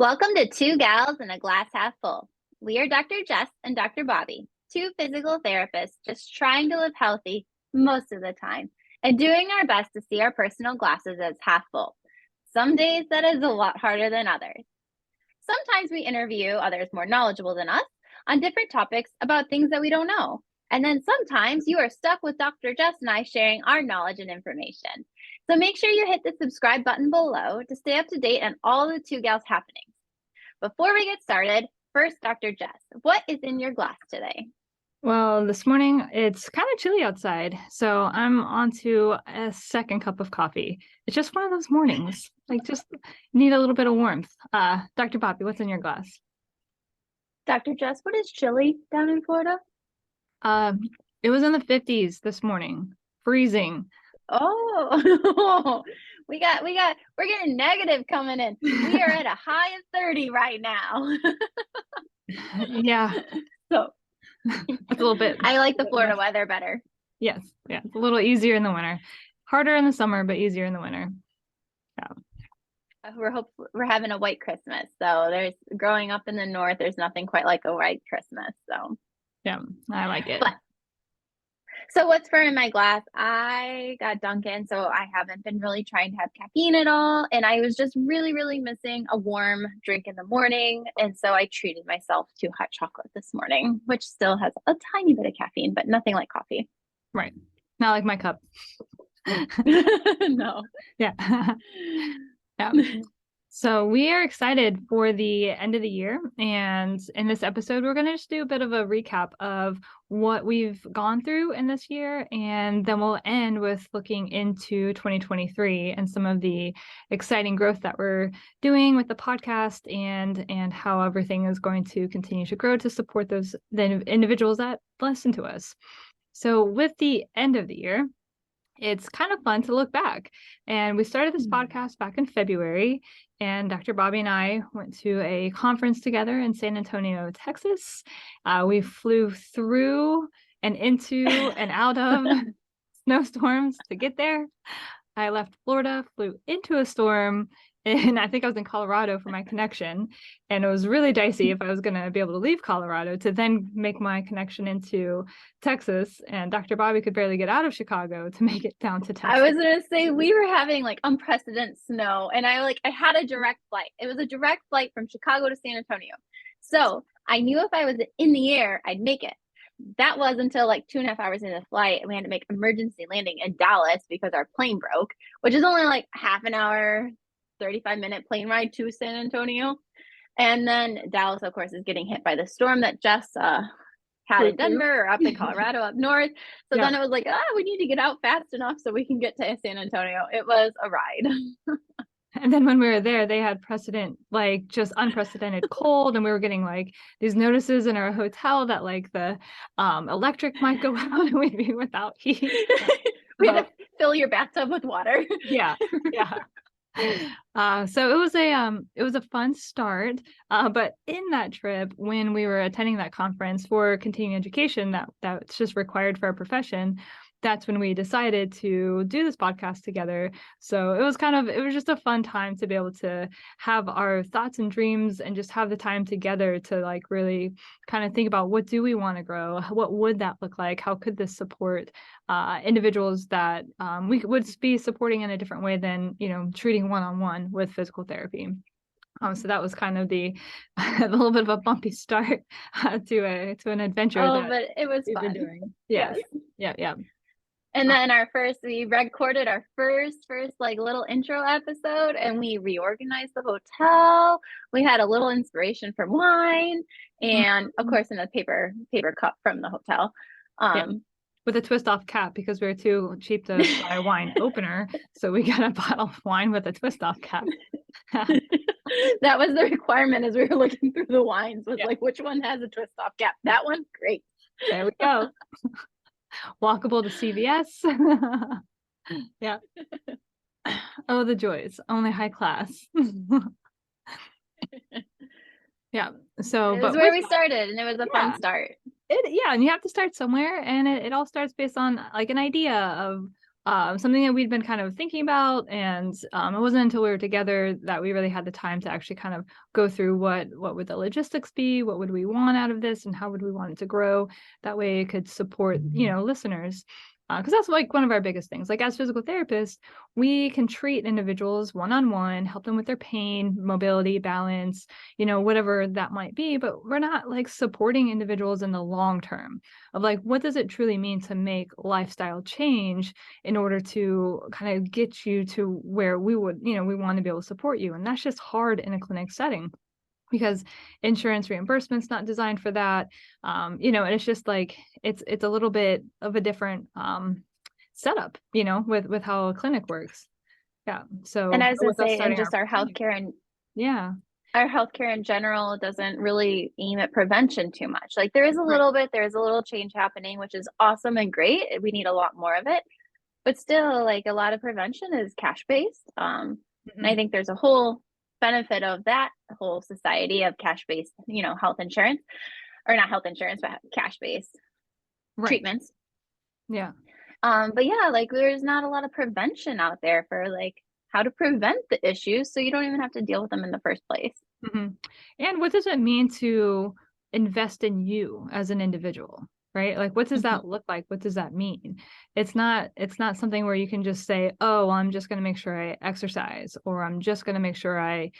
Welcome to Two Gals and a Glass Half Full. We are Dr. Jess and Dr. Bobbie, two physical therapists just trying to live healthy most of the time and doing our best to see our personal glasses as half full. Some days that is a lot harder than others. Sometimes we interview others more knowledgeable than us on different topics about things that we don't know. And then sometimes you are stuck with Dr. Jess and I sharing our knowledge and information. So make sure you hit the subscribe button below to stay up to date on all the Two Gals happenings. Before we get started, first, Dr. Jess, what is in your glass today? Well, this morning it's kind of chilly outside, so I'm on to a second cup of coffee. It's just one of those mornings, just need a little bit of warmth. Dr. Bobbie, what's in your glass? Dr. Jess, what is chilly down in Florida? It was in the 50s this morning, freezing. Oh, we're getting negative coming in. We are at a high of 30 right now. Yeah. So it's a little bit. I like the Florida weather better. Yes. Yeah. It's a little easier in the winter. Harder in the summer, but easier in the winter. Yeah. We're having a white Christmas. So growing up in the north, there's nothing quite like a white Christmas. So yeah, I like it. So what's for in my glass? I got Dunkin', so I haven't been really trying to have caffeine at all. And I was just really, really missing a warm drink in the morning. And so I treated myself to hot chocolate this morning, which still has a tiny bit of caffeine, but nothing like coffee. Right. Not like my cup. No. Yeah. Yeah. So we are excited for the end of the year. And in this episode, we're going to just do a bit of a recap of what we've gone through in this year. And then we'll end with looking into 2023 and some of the exciting growth that we're doing with the podcast and how everything is going to continue to grow to support the individuals that listen to us. So with the end of the year, it's kind of fun to look back. And we started this podcast back in February, and Dr. Bobbie and I went to a conference together in San Antonio, Texas. We flew through and into and out of snowstorms to get there. I left Florida, flew into a storm, and I think I was in Colorado for my connection. And it was really dicey if I was going to be able to leave Colorado to then make my connection into Texas. And Dr. Bobbie could barely get out of Chicago to make it down to Texas. I was going to say, we were having unprecedented snow, and I had a direct flight. It was a direct flight from Chicago to San Antonio. So I knew if I was in the air, I'd make it. That was until 2.5 hours into the flight, and we had to make emergency landing in Dallas because our plane broke, which is only half an hour, 35-minute plane ride to San Antonio. And then Dallas, of course, is getting hit by the storm that Jess had in Denver or up in Colorado up north. So then it was we need to get out fast enough so we can get to San Antonio. It was a ride. And then when we were there, they had just unprecedented cold, and we were getting these notices in our hotel that the electric might go out and we'd be without heat. We had to fill your bathtub with water. Yeah. So it was a fun start, but in that trip, when we were attending that conference for continuing education that's just required for our profession, that's when we decided to do this podcast together. So it was just a fun time to be able to have our thoughts and dreams and just have the time together to really kind of think about, what do we want to grow? What would that look like? How could this support individuals that we would be supporting in a different way than, treating one-on-one with physical therapy. So that was kind of a little bit of a bumpy start to an adventure. But it was fun. Doing. Yes. Yeah. And then we recorded our first little intro episode, and we reorganized the hotel. We had a little inspiration from wine, and of course in a paper cup from the hotel. With a twist off cap, because we were too cheap to buy a wine opener. So we got a bottle of wine with a twist off cap. That was the requirement as we were looking through the wines, was which one has a twist off cap? That one? Great. There we go. Walkable to CVS. Yeah. Oh, the joys. Only high class. Yeah. So it was where we started, and it was a fun start. And you have to start somewhere, and it all starts based on an idea of something that we'd been kind of thinking about, and it wasn't until we were together that we really had the time to actually kind of go through what would the logistics be, what would we want out of this, and how would we want it to grow. That way it could support, listeners. Because that's like one of our biggest things. Like as physical therapists, we can treat individuals one-on-one, help them with their pain, mobility, balance, whatever that might be. But we're not like supporting individuals in the long term of like, what does it truly mean to make lifestyle change in order to kind of get you to where we would, we want to be able to support you. And that's just hard in a clinic setting, because insurance reimbursement's not designed for that. And it's just like, it's a little bit of a different setup, with how a clinic works. Yeah. So, And I was going with to us say, and starting just our our clinic. healthcare and Yeah. our healthcare in general doesn't really aim at prevention too much. Like there is a little bit, there's a little change happening, which is awesome and great. We need a lot more of it, but still, like a lot of prevention is cash based. And I think there's a whole benefit of that whole society of cash based, health insurance, or not health insurance, but cash based treatments. Yeah. But yeah, like there's not a lot of prevention out there for like how to prevent the issues, so you don't even have to deal with them in the first place. And what does it mean to invest in you as an individual, right? Like, what does that look like? What does that mean? It's not something where you can just say, oh, I'm just going to make sure I exercise, or I'm just going to make sure I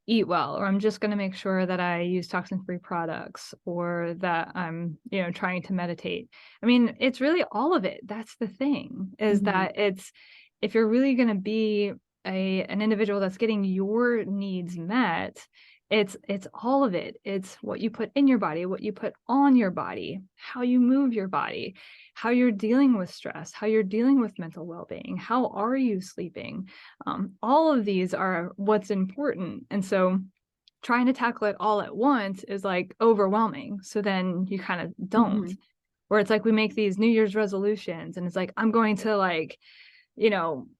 eat well, or I'm just going to make sure that I use toxin-free products, or that I'm, trying to meditate. I mean, it's really all of it. That's the thing, is that if you're really going to be an individual that's getting your needs met, it's all of it. It's what you put in your body, what you put on your body, how you move your body, how you're dealing with stress, how you're dealing with mental well-being, how are you sleeping. All of these are what's important. And so trying to tackle it all at once is like overwhelming. So then you kind of don't. Where it's like we make these New Year's resolutions, and it's like, I'm going to like,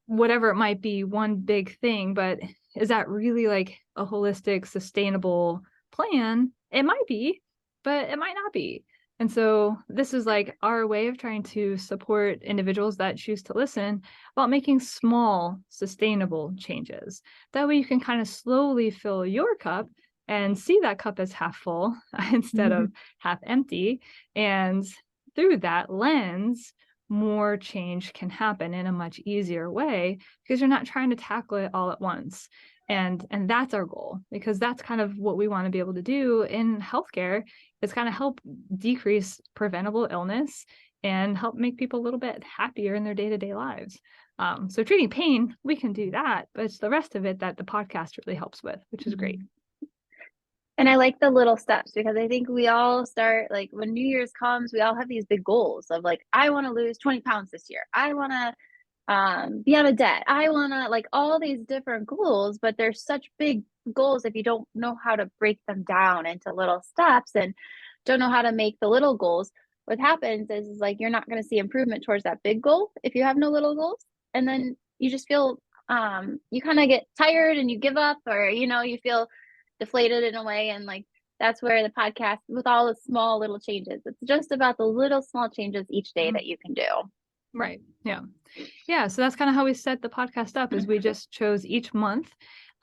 whatever it might be, one big thing, but is that really like a holistic, sustainable plan? It might be, but it might not be. And so this is like our way of trying to support individuals that choose to listen about making small, sustainable changes. That way you can kind of slowly fill your cup and see that cup as half full instead of half empty. And through that lens, more change can happen in a much easier way, because you're not trying to tackle it all at once. And that's our goal, because that's kind of what we want to be able to do in healthcare, is kind of help decrease preventable illness and help make people a little bit happier in their day-to-day lives. So treating pain, we can do that, but it's the rest of it that the podcast really helps with, which is great. And I like the little steps, because I think we all start, like when New Year's comes, we all have these big goals of like, I want to lose 20 pounds this year. I want to be out of debt. I want to, like, all these different goals, but they're such big goals if you don't know how to break them down into little steps and don't know how to make the little goals. What happens is like you're not going to see improvement towards that big goal if you have no little goals. And then you just feel you kind of get tired and you give up, or you feel deflated in a way. And like that's where the podcast, with all the small little changes, it's just about the little small changes each day that you can do. Right. Yeah. So that's kind of how we set the podcast up, is we just chose each month.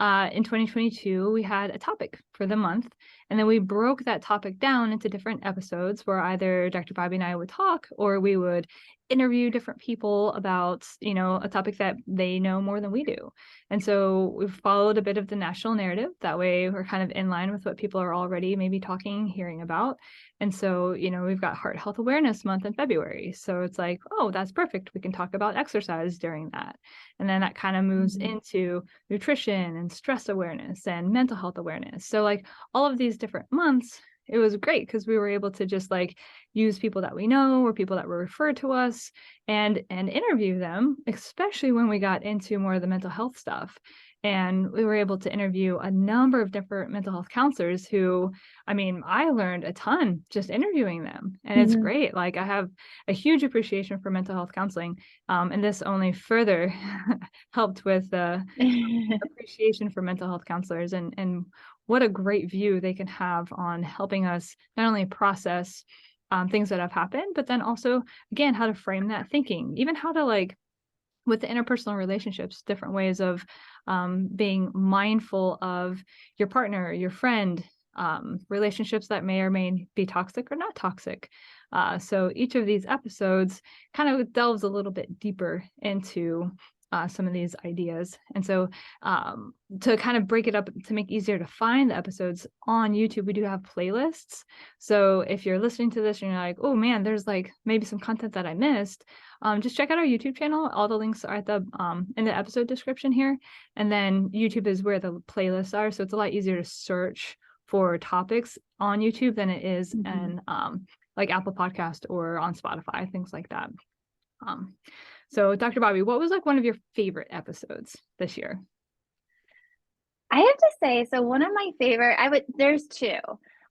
In 2022, we had a topic for the month, and then we broke that topic down into different episodes where either Dr. Bobbie and I would talk, or we would interview different people about, a topic that they know more than we do. And so we've followed a bit of the national narrative. That way we're kind of in line with what people are already maybe talking, hearing about. And so, we've got Heart Health Awareness Month in February. So it's like, oh, that's perfect. We can talk about exercise during that. And then that kind of moves into nutrition and stress awareness and mental health awareness. So like all of these different months, it was great because we were able to just like use people that we know or people that were referred to us and interview them, especially when we got into more of the mental health stuff. And we were able to interview a number of different mental health counselors who, I mean, I learned a ton just interviewing them. And it's great. Like I have a huge appreciation for mental health counseling. And this only further helped with the appreciation for mental health counselors and what a great view they can have on helping us not only process things that have happened, but then also, again, how to frame that thinking, even how to like with the interpersonal relationships, different ways of being mindful of your partner, your friend, relationships that may or may be toxic or not toxic. So each of these episodes kind of delves a little bit deeper into some of these ideas. And so to kind of break it up to make it easier to find the episodes on YouTube, we do have playlists. So if you're listening to this and you're like, oh man, there's like maybe some content that I missed, just check out our YouTube channel. All the links are at the in the episode description here. And then YouTube is where the playlists are. So it's a lot easier to search for topics on YouTube than it is in like Apple Podcast or on Spotify, things like that. So Dr. Bobbie, what was like one of your favorite episodes this year? I have to say, so one of my favorite, there's two,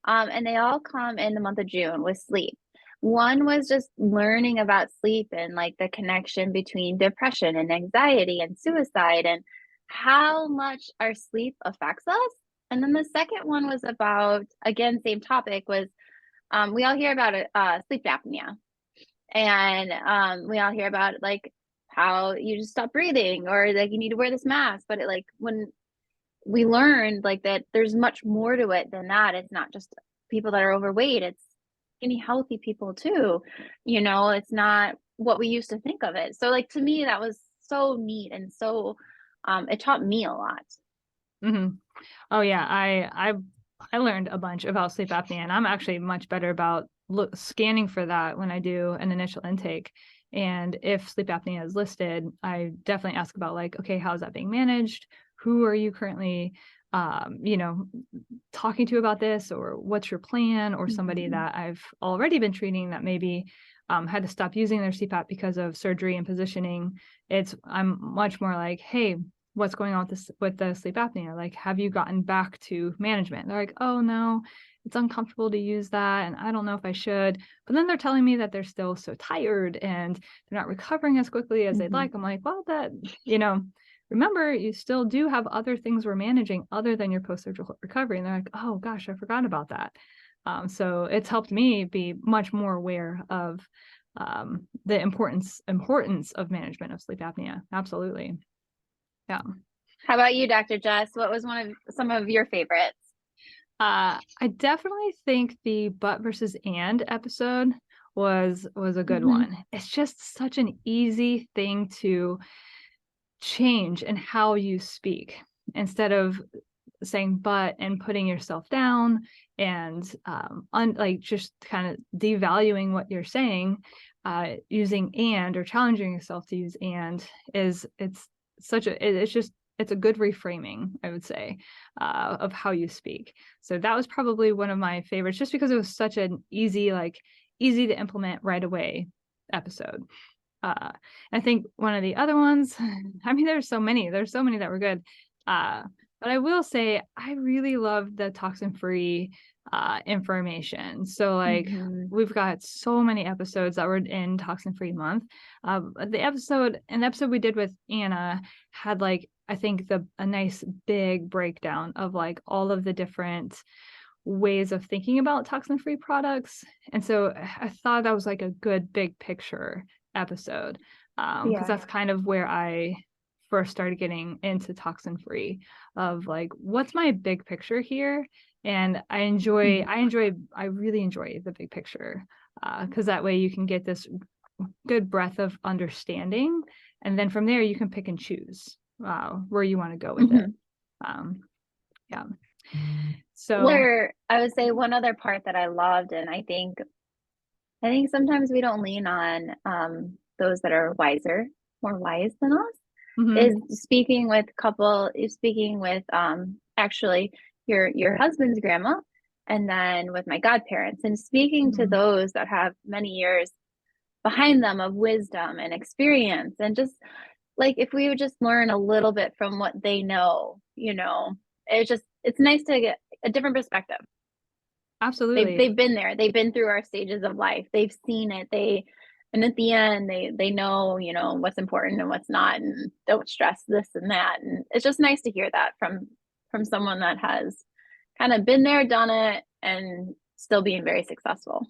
and they all come in the month of June with sleep. One was just learning about sleep and like the connection between depression and anxiety and suicide and how much our sleep affects us. And then the second one was about, again, same topic, was we all hear about sleep apnea. And we all hear about like how you just stop breathing or like you need to wear this mask. But it, like when we learned like that there's much more to it than that. It's not just people that are overweight. It's any healthy people too. You know, it's not what we used to think of it. So like to me, that was so neat and so it taught me a lot. Oh yeah, I learned a bunch about sleep apnea, and I'm actually much better about scanning for that when I do an initial intake. And if sleep apnea is listed, I definitely ask about like, okay, how's that being managed? Who are you currently, talking to about this, or what's your plan? Or somebody that I've already been treating that maybe had to stop using their CPAP because of surgery and positioning. I'm much more like, hey, what's going on with the sleep apnea? Like, have you gotten back to management? They're like, oh no, it's uncomfortable to use that, and I don't know if I should. But then they're telling me that they're still so tired and they're not recovering as quickly as they'd like. I'm like, well, that, remember, you still do have other things we're managing other than your post-surgical recovery. And they're like, oh gosh, I forgot about that. So it's helped me be much more aware of the importance of management of sleep apnea. Absolutely. Yeah. How about you, Dr. Jess? What was some of your favorites? I definitely think the but versus and episode was a good one. It's just such an easy thing to change in how you speak, instead of saying but and putting yourself down and like just kind of devaluing what you're saying. Using and or challenging yourself to use and it's a good reframing, I would say, of how you speak. So that was probably one of my favorites, just because it was such an easy to implement right away episode. I think one of the other ones, I mean, there's so many that were good. But I will say I really love the toxin-free information. So like we've got so many episodes that were in toxin-free month. The episode we did with Anna had like, I think a nice big breakdown of like all of the different ways of thinking about toxin-free products. And so I thought that was like a good big picture episode, because that's kind of where I first started getting into toxin-free, of like, what's my big picture here? And I really enjoy the big picture, because that way you can get this good breadth of understanding, and then from there you can pick and choose where you want to go with it. Yeah. So I would say one other part that I loved, and I think sometimes we don't lean on those that are more wise than us, is speaking with actually your husband's grandma, and then with my godparents, and speaking to those that have many years behind them of wisdom and experience, and just like if we would just learn a little bit from what they know, it's nice to get a different perspective. Absolutely. They've been there. They've been through our stages of life. They've seen it. And at the end, they know, what's important and what's not, and don't stress this and that. And it's just nice to hear that from someone that has kind of been there, done it, and still being very successful.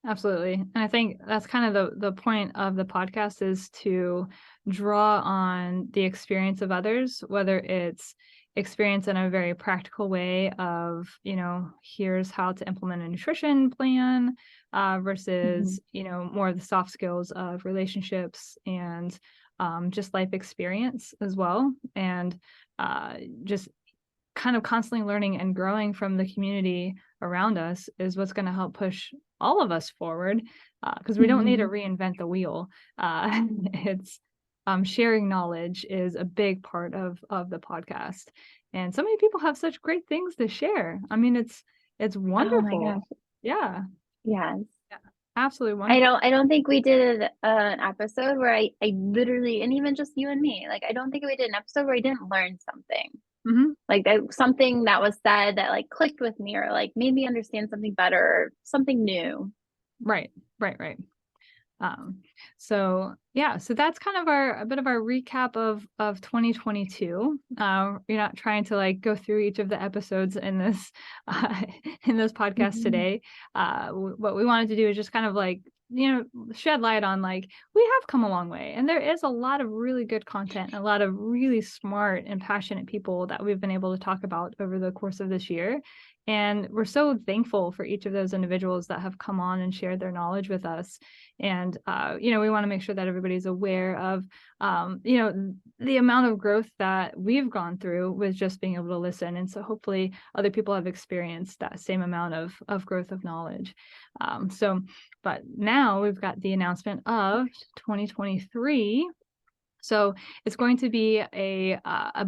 Absolutely. And I think that's kind of the point of the podcast, is to draw on the experience of others, whether it's experience in a very practical way of, here's how to implement a nutrition plan, versus, more of the soft skills of relationships and just life experience as well. And just kind of constantly learning and growing from the community around us is what's going to help push all of us forward, because we don't need to reinvent the wheel. It's sharing knowledge is a big part of the podcast, and so many people have such great things to share. I mean, it's Oh my wonderful. gosh. Yeah, Yes. absolutely I wonderful. don't think we did an episode where I literally, and even just you and me, like I don't think we did an episode where I didn't learn something. Mhm. Like something that was said that like clicked with me or like made me understand something better or something new. Right. Um, so yeah, so that's kind of a bit of our recap of 2022. You're not trying to like go through each of the episodes in this in this podcast today. What we wanted to do is just kind of like, shed light on like, we have come a long way, and there is a lot of really good content, a lot of really smart and passionate people that we've been able to talk about over the course of this year. And we're so thankful for each of those individuals that have come on and shared their knowledge with us. And, we want to make sure that everybody's aware of, the amount of growth that we've gone through with just being able to listen. And so hopefully other people have experienced that same amount of growth of knowledge. But now we've got the announcement of 2023. So it's going to be a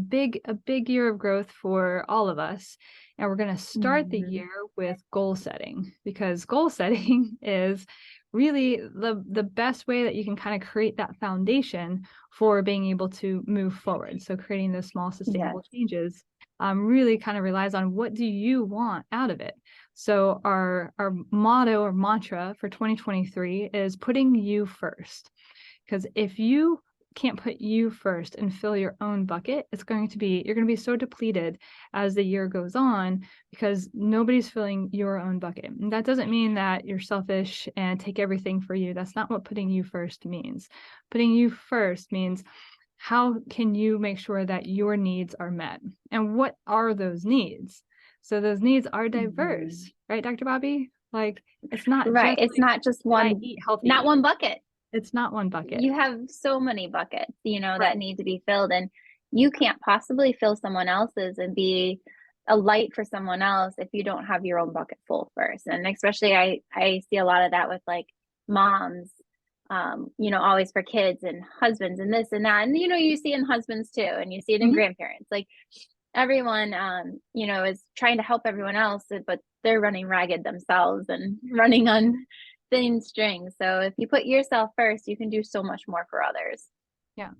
big year of growth for all of us. And we're going to start the year with goal setting, because goal setting is really the best way that you can kind of create that foundation for being able to move forward. So creating those small sustainable changes really kind of relies on, what do you want out of it? So our motto or mantra for 2023 is putting you first. Because if you can't put you first and fill your own bucket, you're going to be so depleted as the year goes on, because nobody's filling your own bucket. And that doesn't mean that you're selfish and take everything for you. That's not what putting you first means. Putting you first means, how can you make sure that your needs are met? And what are those needs? So those needs are diverse, right, Dr. Bobbie? Like, it's not Right. just It's not just one, eat healthy. not one bucket. It's not one bucket. You have so many buckets, Right. that need to be filled, and you can't possibly fill someone else's and be a light for someone else if you don't have your own bucket full first. And especially I see a lot of that with like moms, always for kids and husbands and this and that. And, you see in husbands too, and you see it in grandparents, like everyone, is trying to help everyone else, but they're running ragged themselves and running on thin strings. So if you put yourself first, you can do so much more for others. Yeah.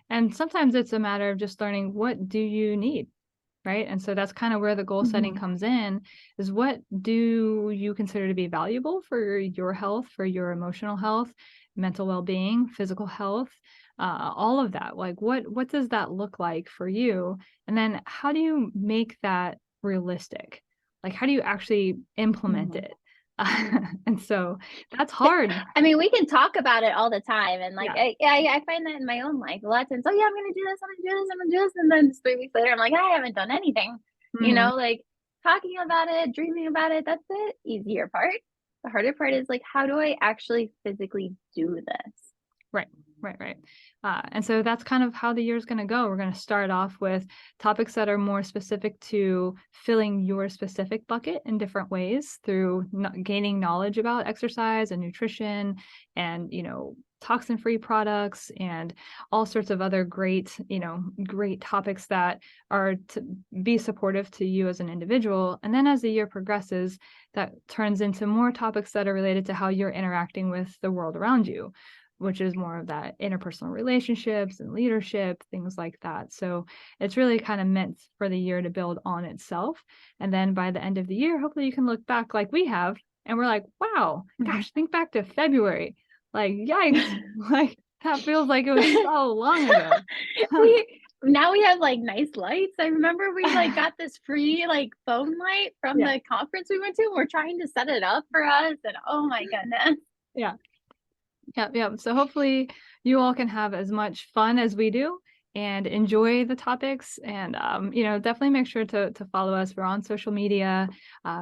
And sometimes it's a matter of just learning, what do you need? Right. And so that's kind of where the goal setting comes in, is what do you consider to be valuable for your health, for your emotional health, mental well-being, physical health, all of that. Like, what does that look like for you? And then how do you make that realistic? Like, how do you actually implement it? And so that's hard. I mean, we can talk about it all the time. And like, I find that in my own life a lot of times, oh yeah, I'm going to do this, I'm going to do this, I'm going to do this. And then just 3 weeks later, I'm like, I haven't done anything, like talking about it, dreaming about it. That's the easier part. The harder part is like, how do I actually physically do this? Right. And so that's kind of how the year's going to go. We're going to start off with topics that are more specific to filling your specific bucket in different ways, through gaining knowledge about exercise and nutrition and, toxin-free products and all sorts of other great topics that are to be supportive to you as an individual. And then as the year progresses, that turns into more topics that are related to how you're interacting with the world around you, which is more of that interpersonal relationships and leadership, things like that. So it's really kind of meant for the year to build on itself. And then by the end of the year, hopefully you can look back like we have, and we're like, wow, gosh, think back to February. Like, yikes, like that feels like it was so long ago. now we have like nice lights. I remember we like got this free like phone light from Yeah. the conference we went to. And we're trying to set it up for us, and oh my goodness. Yeah. Yep. So hopefully you all can have as much fun as we do and enjoy the topics. And, definitely make sure to follow us. We're on social media.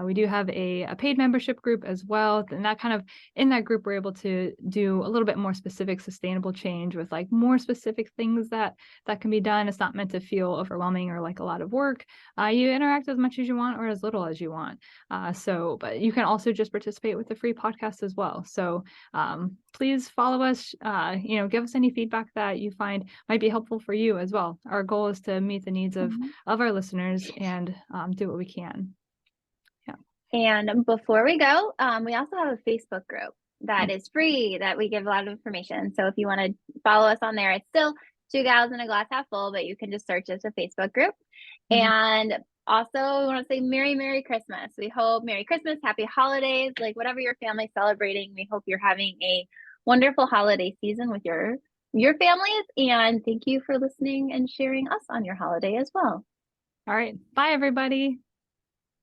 We do have a paid membership group as well. And that kind of, in that group, we're able to do a little bit more specific sustainable change with like more specific things that can be done. It's not meant to feel overwhelming or like a lot of work. You interact as much as you want or as little as you want. But you can also just participate with the free podcast as well. So please follow us, give us any feedback that you find might be helpful for you as well. Our goal is to meet the needs of our listeners and do what we can. Yeah. And before we go, we also have a Facebook group that is free, that we give a lot of information. So if you want to follow us on there, it's still Two Gals in a Glass Half Full, but you can just search as a Facebook group. And also, we want to say Merry Christmas. We hope Merry Christmas, Happy Holidays, like whatever your family's celebrating. We hope you're having a wonderful holiday season with your families. And thank you for listening and sharing us on your holiday as well. All right. Bye, everybody.